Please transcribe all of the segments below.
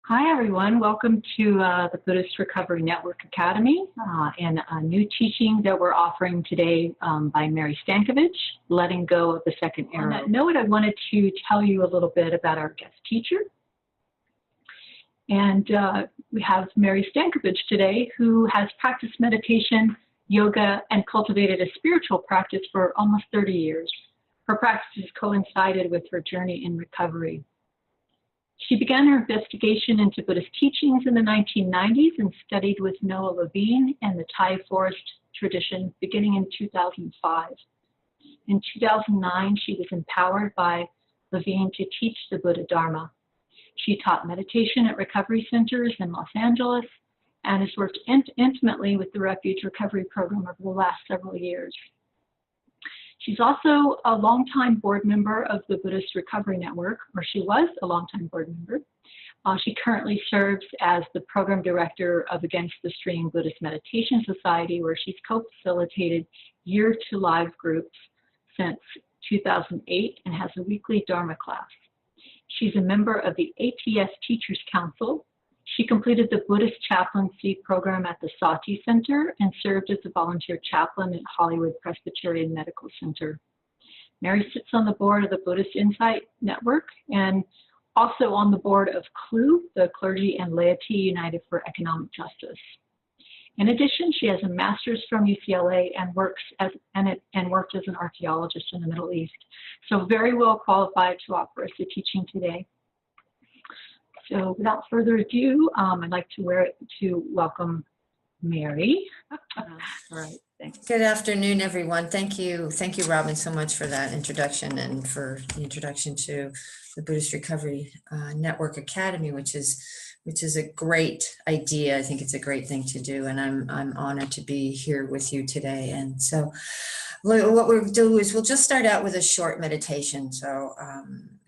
Hi, everyone. Welcome to the Buddhist Recovery Network Academy and a new teaching that we're offering today by Mary Stancavage, Letting Go of the Second Arrow. On that note, I wanted to tell you a little bit about our guest teacher. And we have Mary Stancavage today, who has practiced meditation, yoga, and cultivated a spiritual practice for almost 30 years. Her practice has coincided with her journey in recovery. She began her investigation into Buddhist teachings in the 1990s and studied with Noah Levine and the Thai forest tradition beginning in 2005. In 2009, she was empowered by Levine to teach the Buddha Dharma. She taught meditation at recovery centers in Los Angeles and has worked intimately with the Refuge Recovery Program over the last several years. She's also a longtime board member of the Buddhist Recovery Network, or she was a longtime board member. She currently serves as the program director of Against the Stream Buddhist Meditation Society, where she's co-facilitated Year to Live groups since 2008 and has a weekly Dharma class. She's a member of the ATS Teachers Council. She completed the Buddhist chaplaincy program at the Sati Center and served as a volunteer chaplain at Hollywood Presbyterian Medical Center. Mary sits on the board of the Buddhist Insight Network and also on the board of CLU, the Clergy and Laity United for Economic Justice. In addition, she has a master's from UCLA and worked as an archaeologist in the Middle East. So very well qualified to offer us a teaching today. So without further ado, I'd like to welcome Mary. All right, thanks. Good afternoon, everyone. Thank you, Robin, so much for that introduction and for the introduction to the Buddhist Recovery Network Academy, which is a great idea. I think it's a great thing to do, and I'm honored to be here with you today. And so, what we'll do is we'll just start out with a short meditation. So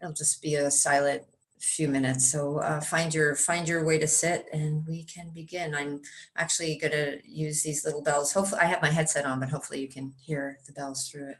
it'll just be a silent few minutes. So find your way to sit and we can begin. I'm actually going to use these little bells. Hopefully I have my headset on, but hopefully you can hear the bells through it.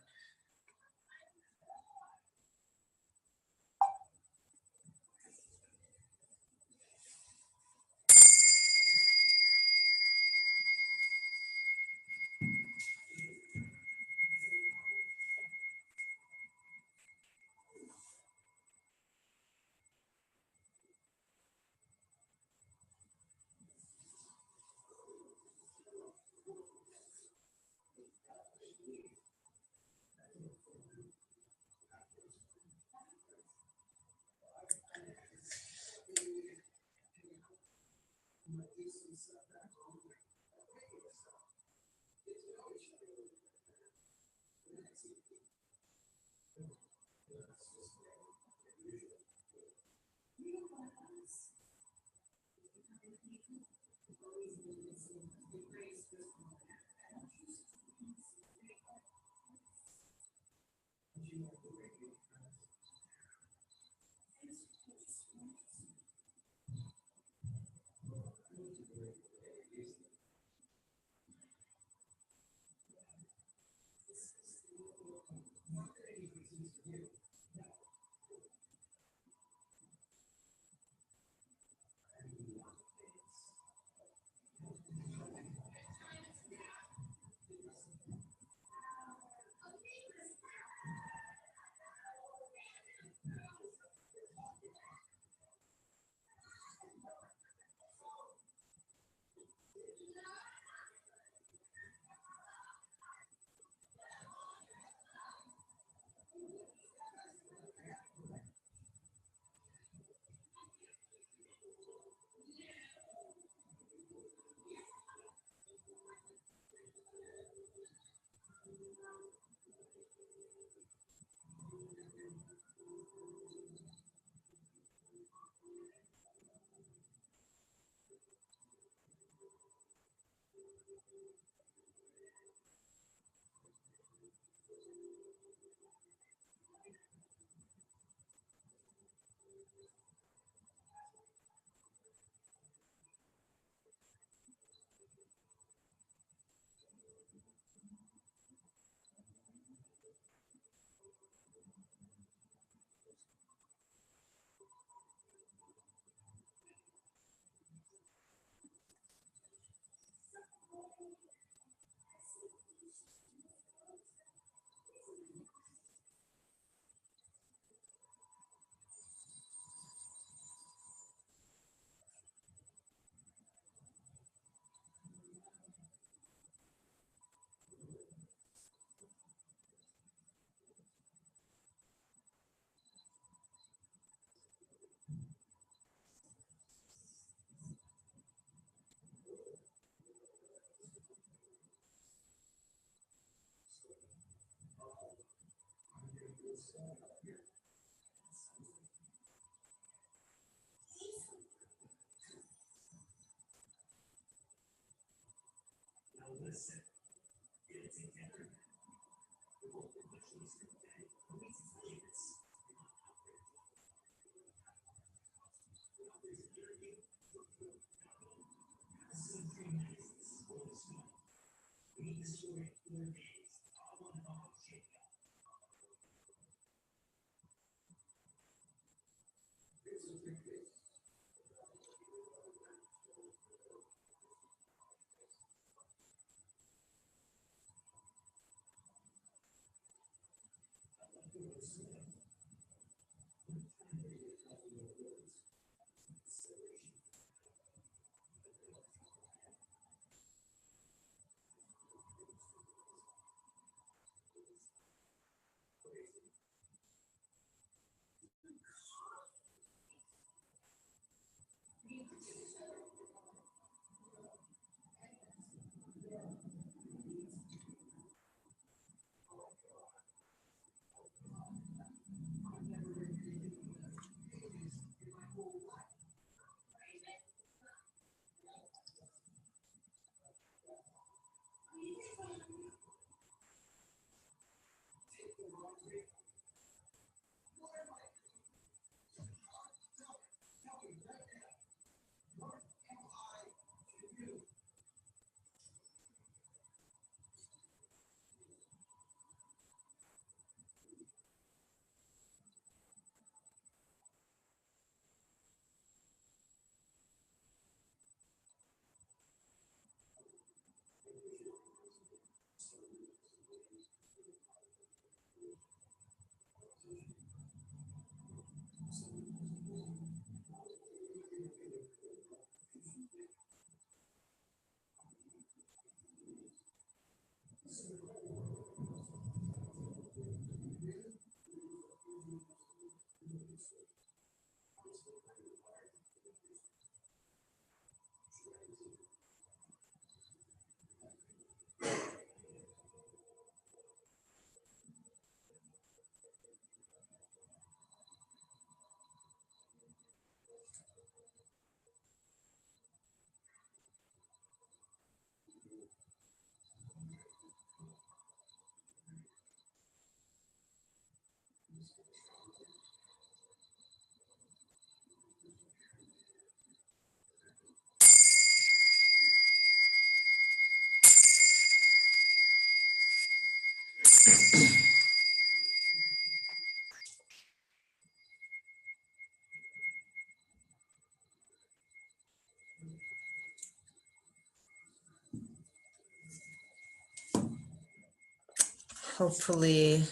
Hopefully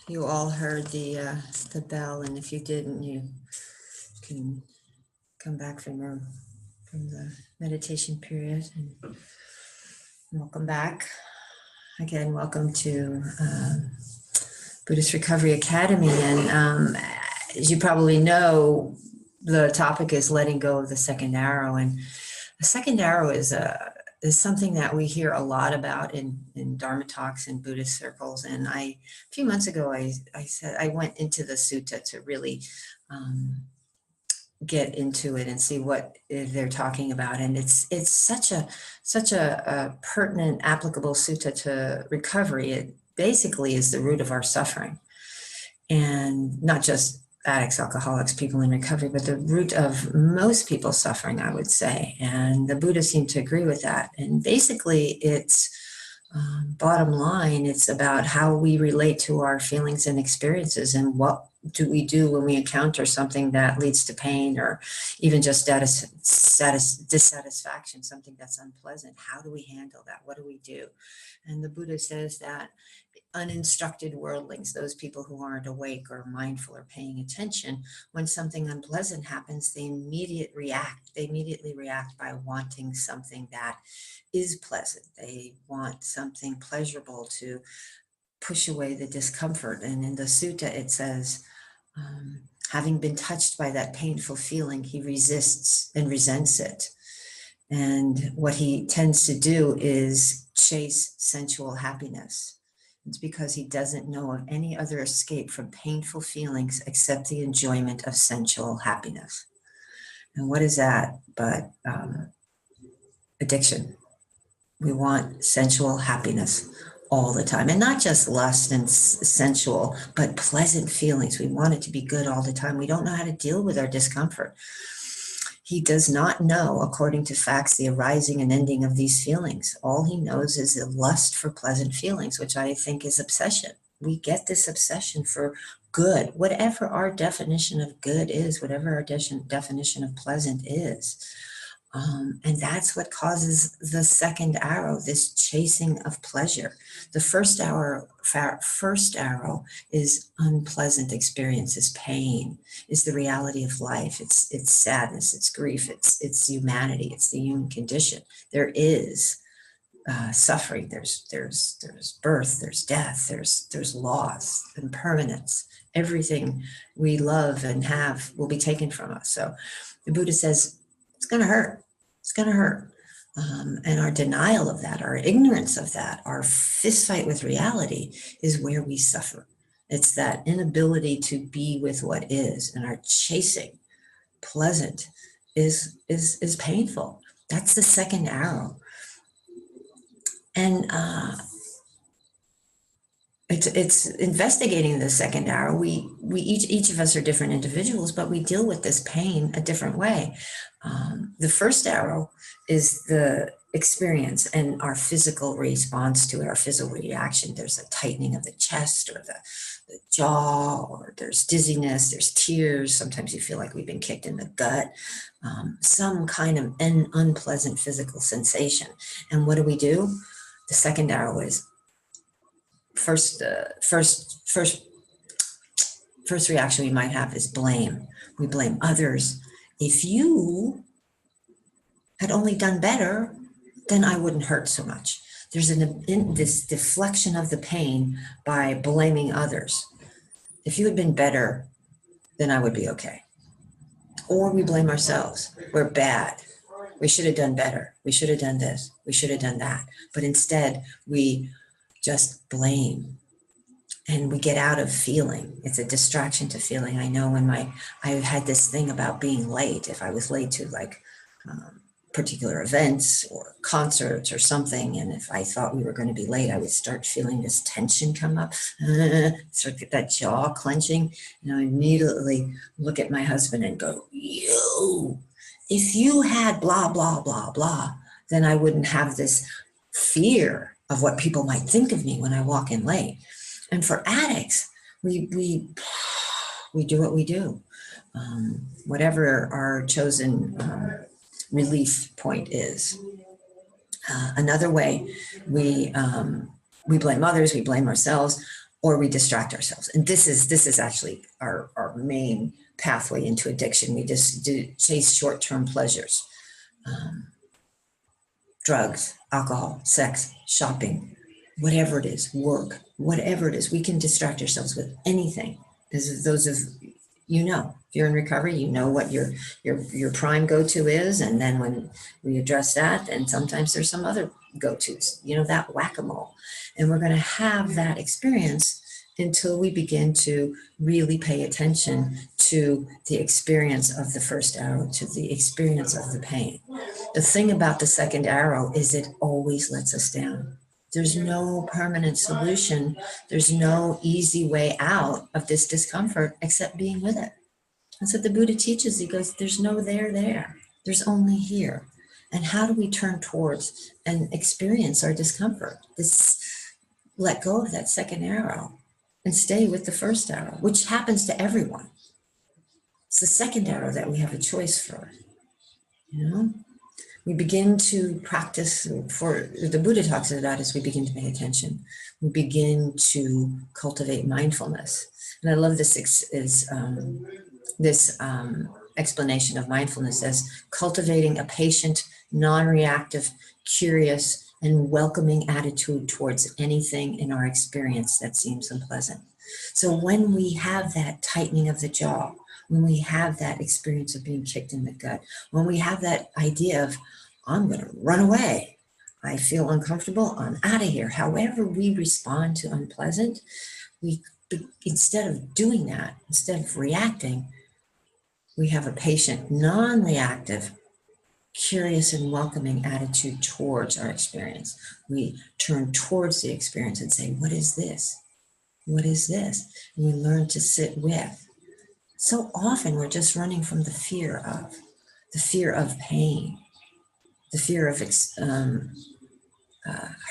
you all heard the bell, and if you didn't, you can come back from the meditation period. And welcome back. Again, welcome to Buddhist Recovery Academy. And as you probably know, the topic is letting go of the second arrow. And the second arrow is something that we hear a lot about in Dharma talks in Buddhist circles. And a few months ago, I said I went into the sutta to really get into it and see what they're talking about. And it's such a pertinent, applicable sutta to recovery. It basically is the root of our suffering, and not just addicts, alcoholics, people in recovery, but the root of most people's suffering, I would say. And the Buddha seemed to agree with that. And basically, it's bottom line, it's about how we relate to our feelings and experiences, and what do we do when we encounter something that leads to pain, or even just dissatisfaction, something that's unpleasant. How do we handle that? What do we do? And the Buddha says that uninstructed worldlings, those people who aren't awake or mindful or paying attention, when something unpleasant happens, they immediately react by wanting something that is pleasant. They want something pleasurable to push away the discomfort. And in the sutta, it says, having been touched by that painful feeling, he resists and resents it. And what he tends to do is chase sensual happiness. It's because he doesn't know of any other escape from painful feelings except the enjoyment of sensual happiness. And what is that but addiction? We want sensual happiness all the time, and not just lust and sensual, but pleasant feelings. We want it to be good all the time. We don't know how to deal with our discomfort. He does not know, according to facts, the arising and ending of these feelings. All he knows is the lust for pleasant feelings, which I think is obsession. We get this obsession for good, whatever our definition of good is, whatever our definition of pleasant is. And that's what causes the second arrow, this chasing of pleasure. The first arrow is unpleasant experiences, pain, is the reality of life. It's sadness, it's grief, it's humanity, it's the human condition. There is suffering. There's birth, there's death, there's loss, impermanence. Everything we love and have will be taken from us. So the Buddha says it's going to hurt. It's going to hurt. And our denial of that, our ignorance of that, our fist fight with reality is where we suffer. It's that inability to be with what is, and our chasing pleasant is painful. That's the second arrow. And it's investigating the second arrow. We each of us are different individuals, but we deal with this pain a different way. The first arrow is the experience and our physical response to it, our physical reaction. There's a tightening of the chest or the jaw, or there's dizziness, there's tears. Sometimes you feel like we've been kicked in the gut, some kind of unpleasant physical sensation. And what do? The second arrow is first reaction we might have is blame. We blame others. If you had only done better, then I wouldn't hurt so much. There's this deflection of the pain by blaming others. If you had been better, then I would be okay. Or we blame ourselves. We're bad. We should have done better. We should have done this. We should have done that. But instead, we just blame. And we get out of feeling. It's a distraction to feeling. I know when I had this thing about being late. If I was late to particular events or concerts or something, and if I thought we were going to be late, I would start feeling this tension come up, start to get that jaw clenching, and I immediately look at my husband and go, if you had blah, blah, blah, blah, then I wouldn't have this fear of what people might think of me when I walk in late. And for addicts, we do what we do, whatever our chosen relief point is. Another way, we blame others, we blame ourselves, or we distract ourselves. And this is actually our main pathway into addiction. We just chase short-term pleasures, drugs, alcohol, sex, shopping, whatever it is, work, whatever it is. We can distract ourselves with anything. Those of if you're in recovery, you know what your prime go-to is. And then when we address that, then sometimes there's some other go-tos, that whack-a-mole. And we're going to have that experience until we begin to really pay attention to the experience of the first arrow, to the experience of the pain. The thing about the second arrow is it always lets us down. There's no permanent solution. There's no easy way out of this discomfort except being with it. That's what the Buddha teaches. He goes, there's no there. There's only here. And how do we turn towards and experience our discomfort? Let go of that second arrow and stay with the first arrow, which happens to everyone. It's the second arrow that we have a choice for. We begin to practice, for the Buddha talks about as we begin to pay attention, we begin to cultivate mindfulness. And I love this explanation of mindfulness as cultivating a patient, non-reactive, curious, and welcoming attitude towards anything in our experience that seems unpleasant. So when we have that tightening of the jaw, when we have that experience of being kicked in the gut, when we have that idea of, I'm going to run away, I feel uncomfortable, I'm out of here. However we respond to unpleasant, instead of doing that, instead of reacting, we have a patient, non-reactive, curious and welcoming attitude towards our experience. We turn towards the experience and say, what is this? What is this? And we learn to sit with. So often we're just running from the fear of pain, the fear of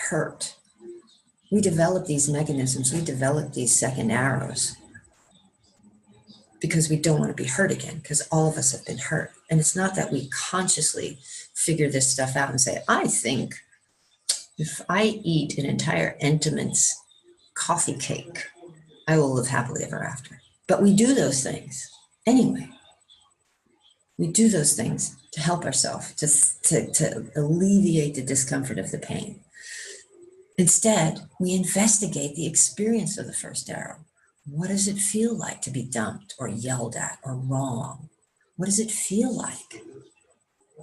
hurt. We develop these mechanisms, we develop these second arrows because we don't want to be hurt again, because all of us have been hurt. And it's not that we consciously figure this stuff out and say, I think if I eat an entire Entenmann's coffee cake, I will live happily ever after. But we do those things anyway. We do those things to help ourselves, to alleviate the discomfort of the pain. Instead, we investigate the experience of the first arrow. What does it feel like to be dumped or yelled at or wrong? What does it feel like?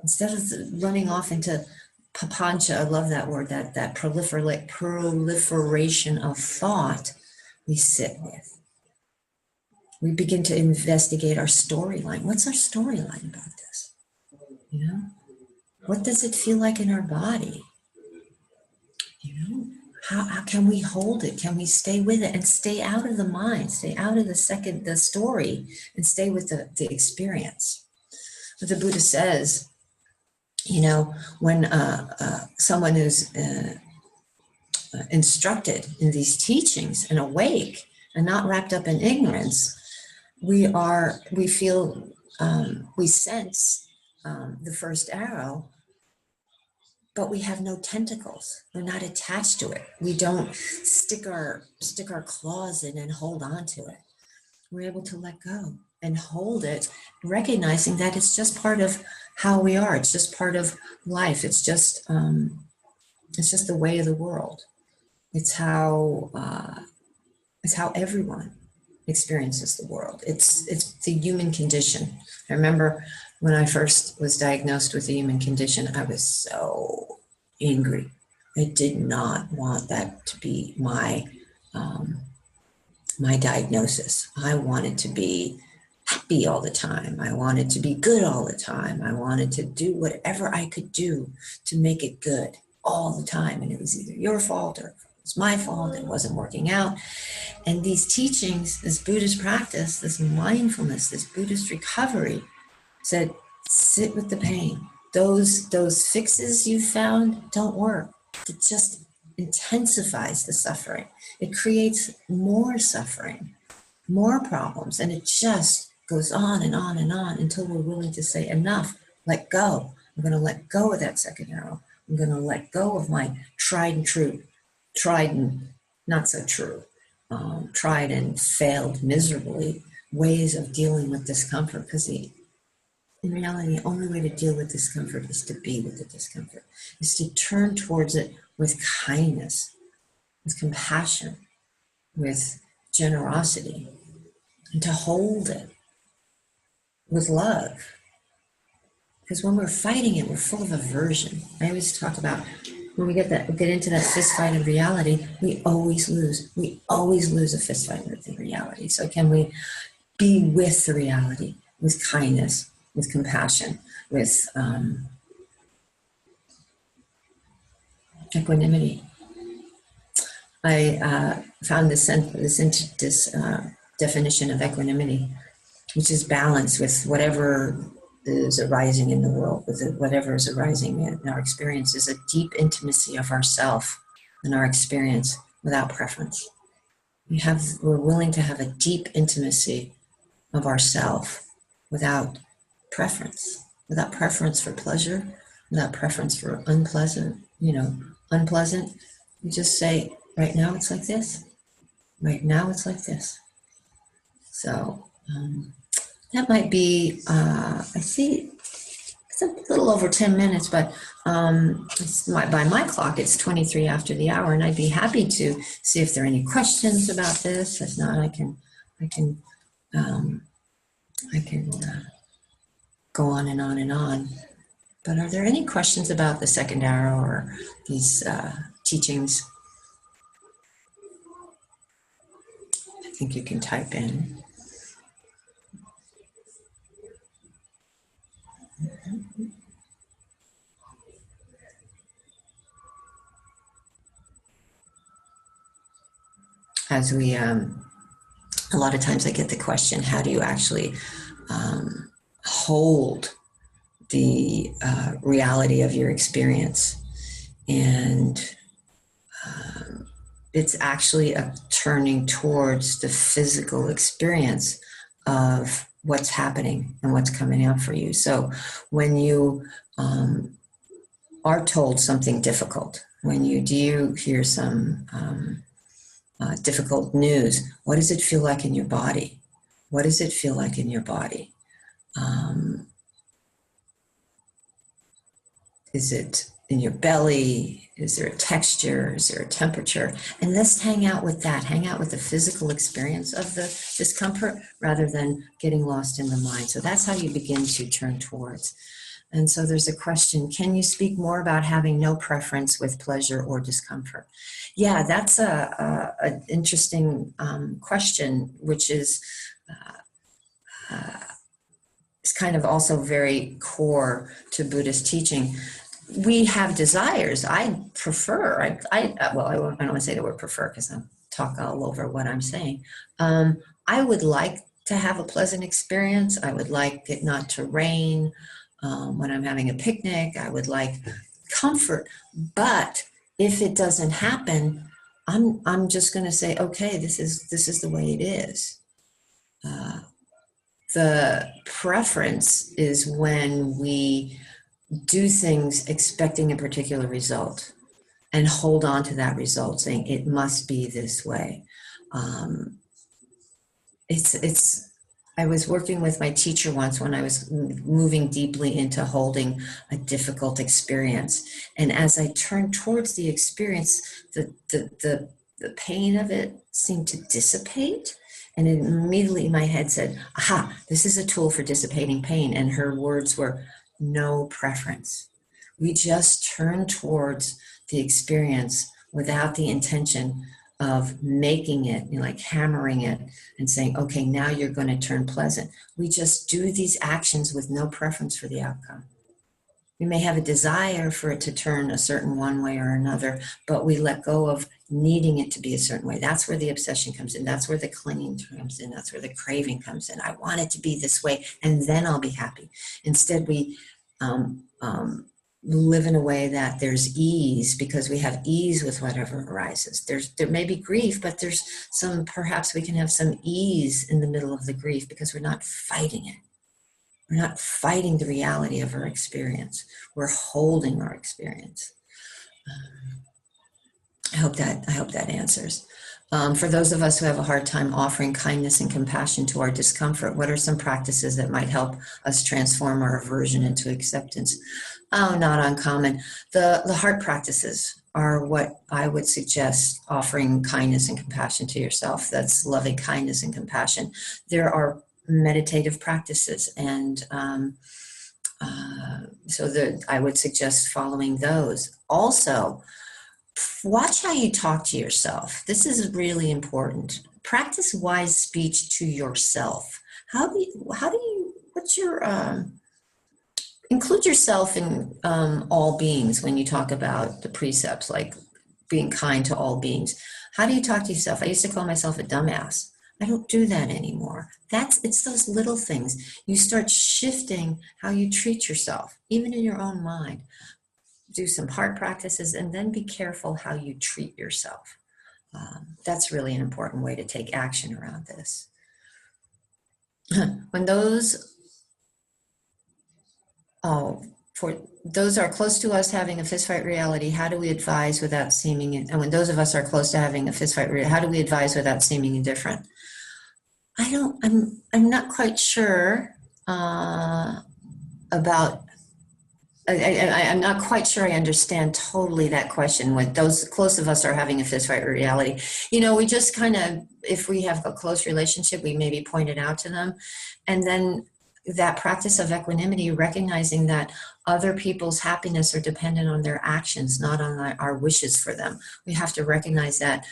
Instead of running off into papancha, I love that word, that proliferation of thought, we sit with. We begin to investigate our storyline. What's our storyline about this? You know, what does it feel like in our body? You know, how can we hold it? Can we stay with it and stay out of the mind, stay out of the story, and stay with the experience? But the Buddha says, you know, when someone is instructed in these teachings and awake and not wrapped up in ignorance, we sense the first arrow, but we have no tentacles. We're not attached to it. We don't stick our claws in and hold on to it. We're able to let go and hold it, recognizing that it's just part of how we are. It's just part of life. It's just the way of the world. It's how everyone experiences the world. It's the human condition. I remember when I first was diagnosed with the human condition, I was so angry. I did not want that to be my diagnosis. I wanted to be happy all the time. I wanted to be good all the time. I wanted to do whatever I could do to make it good all the time. And it was either your fault or it was my fault. It wasn't working out. And these teachings, this Buddhist practice, this mindfulness, this Buddhist recovery said, sit with the pain. Those fixes you found don't work. It just intensifies the suffering. It creates more suffering, more problems, and it just goes on and on and on until we're willing to say enough, let go. I'm going to let go of that second arrow. I'm going to let go of my tried and not so true, tried and failed miserably ways of dealing with discomfort, because in reality, the only way to deal with discomfort is to be with the discomfort, is to turn towards it with kindness, with compassion, with generosity, and to hold it with love. Because when we're fighting it, we're full of aversion. I always talk about when we get into that fist fight of reality, we always lose. We always lose a fist fight with the reality. So can we be with the reality, with kindness, with compassion, with equanimity? I found this definition of equanimity, which is balance with whatever is arising in the world, with whatever is arising in our experience, is a deep intimacy of ourself and our experience without preference. We're willing to have a deep intimacy of ourself without preference for pleasure, without preference for unpleasant. You just say, right now it's like this. Right now it's like this. So that might be, I see it's a little over 10 minutes, but by my clock, it's 23 after the hour, and I'd be happy to see if there are any questions about this. If not, I can go on and on and on. But are there any questions about the second arrow or these teachings? I think you can type in. As we, a lot of times I get the question, how do you actually hold the reality of your experience? And it's actually a turning towards the physical experience of what's happening and what's coming out for you. So when you are told something difficult, when you do hear some difficult news, what does it feel like in your body? What does it feel like in your body? Is it in your belly? Is there a texture? Is there a temperature? And let's hang out with that. Hang out with the physical experience of the discomfort rather than getting lost in the mind. So that's how you begin to turn towards. And so there's a question, can you speak more about having no preference with pleasure or discomfort? Yeah, that's an interesting question, which is it's kind of also very core to Buddhist teaching. We have desires. I prefer, well, I don't want to say the word prefer because I'll talk all over what I'm saying. I would like to have a pleasant experience. I would like it not to rain. When I'm having a picnic, I would like comfort. But if it doesn't happen, I'm just going to say, okay, this is the way it is. The preference is when we do things expecting a particular result and hold on to that result, saying it must be this way. I was working with my teacher once when I was moving deeply into holding a difficult experience. And as I turned towards the experience, the pain of it seemed to dissipate. And immediately my head said, aha, this is a tool for dissipating pain. And her words were, no preference. We just turn towards the experience without the intention of making it, like hammering it and saying, okay, now you're going to turn pleasant. We just do these actions with no preference for the outcome. We may have a desire for it to turn a certain one way or another, but we let go of needing it to be a certain way. That's where the obsession comes in. That's where the clinging comes in. That's where the craving comes in. I want it to be this way, and then I'll be happy. Instead, we live in a way that there's ease because we have ease with whatever arises. There may be grief, but there's perhaps we can have some ease in the middle of the grief because we're not fighting it. We're not fighting the reality of our experience. We're holding our experience. I hope that answers. For those of us who have a hard time offering kindness and compassion to our discomfort, what are some practices that might help us transform our aversion into acceptance? Oh, not uncommon. The heart practices are what I would suggest, offering kindness and compassion to yourself. That's loving kindness and compassion. There are meditative practices, and I would suggest following those. Also, watch how you talk to yourself. This is really important. Practice wise speech to yourself. Include yourself in all beings when you talk about the precepts, like being kind to all beings. How do you talk to yourself? I used to call myself a dumbass. I don't do that anymore. It's those little things. You start shifting how you treat yourself, even in your own mind. Do some heart practices and then be careful how you treat yourself. That's really an important way to take action around this. When for those are close to us having a fistfight reality, how do we advise without seeming, and when those of us are close to having a fistfight reality, how do we advise without seeming indifferent? I'm not quite sure about, I'm not quite sure I understand totally that question. When those close of us are having a fistfight reality, we just kind of, if we have a close relationship, we maybe point it out to them. And then that practice of equanimity, recognizing that other people's happiness are dependent on their actions, not on our wishes for them. We have to recognize that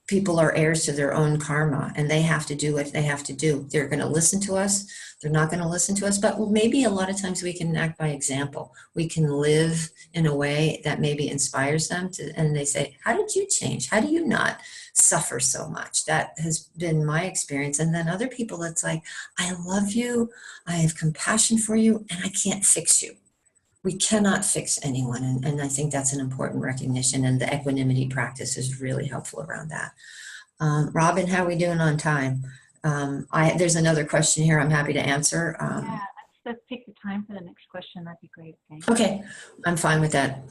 people are heirs to their own karma, and they have to do what they have to do. They're going to listen to us. They're not going to listen to us, but maybe a lot of times we can act by example. We can live in a way that maybe inspires them to, and they say, how did you change? How do you not suffer so much? That has been my experience. And then other people, it's like, I love you, I have compassion for you, and I can't fix you. We cannot fix anyone. And I think that's an important recognition, and the equanimity practice is really helpful around that. Robin, how are we doing on time? There's another question here I'm happy to answer. Yeah, let's take the time for the next question. That'd be great. Thanks. Okay, I'm fine with that.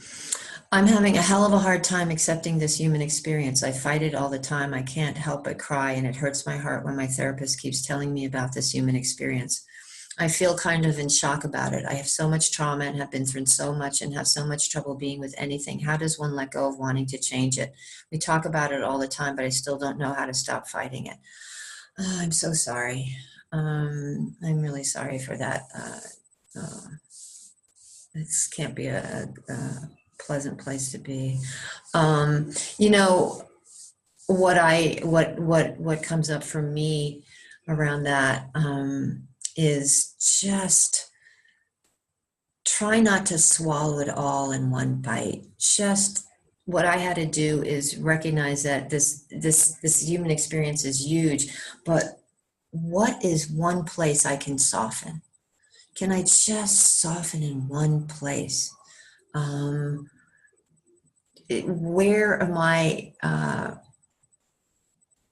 I'm having a hell of a hard time accepting this human experience. I fight it all the time. I can't help but cry, and it hurts my heart when my therapist keeps telling me about this human experience. I feel kind of in shock about it. I have so much trauma and have been through so much and have so much trouble being with anything. How does one let go of wanting to change it? We talk about it all the time, but I still don't know how to stop fighting it. I'm so sorry. I'm really sorry for that. This can't be a pleasant place to be. You know, what comes up for me around that is just try not to swallow it all in one bite. Just what I had to do is recognize that this human experience is huge, but what is one place I can soften? Can I just soften in one place? Where am I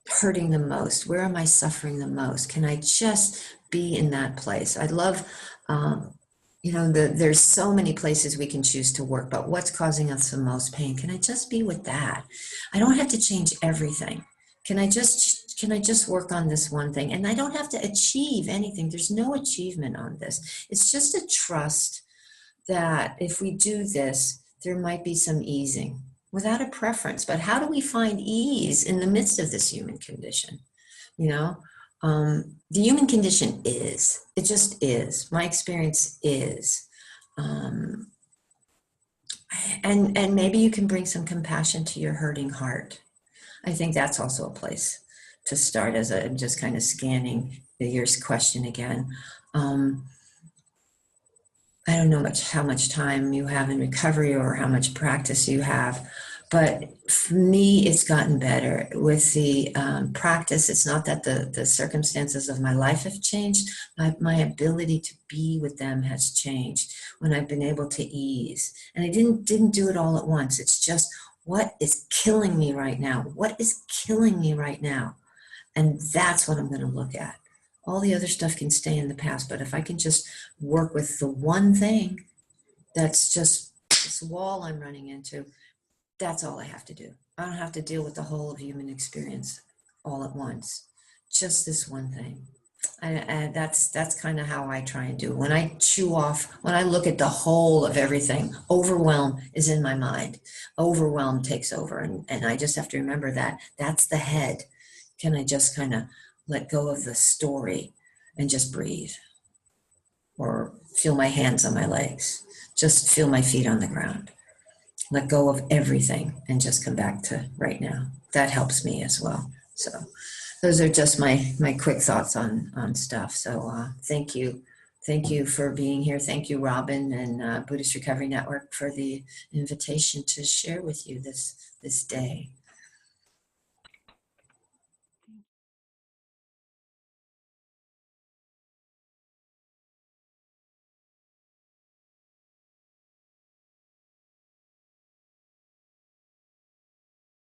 hurting the most? Where am I suffering the most? Can I just be in that place? I love, you know, there's so many places we can choose to work, but what's causing us the most pain? Can I just be with that? I don't have to change everything. Can I just work on this one thing? And I don't have to achieve anything. There's no achievement on this. It's just a trust that if we do this, there might be some easing without a preference. But how do we find ease in the midst of this human condition? You know, the human condition is, it just is. My experience is. And maybe you can bring some compassion to your hurting heart. I think that's also a place to start as I'm just kind of scanning your question again. I don't know how much time you have in recovery or how much practice you have, but for me, it's gotten better with the practice. It's not that the circumstances of my life have changed. My ability to be with them has changed when I've been able to ease. And I didn't do it all at once. It's just, what is killing me right now? What is killing me right now? And that's what I'm going to look at. All the other stuff can stay in the past, but if I can just work with the one thing that's just this wall I'm running into, that's all I have to do. I don't have to deal with the whole of human experience all at once. Just this one thing. And that's kind of how I try and do it. When I chew off, when I look at the whole of everything, overwhelm is in my mind. Overwhelm takes over. And I just have to remember that that's the head. Can I just kind of let go of the story and just breathe? Or feel my hands on my legs. Just feel my feet on the ground. Let go of everything and just come back to right now. That helps me as well. So those are just my quick thoughts on stuff. So thank you. Thank you for being here. Thank you, Robin and Buddhist Recovery Network, for the invitation to share with you this day.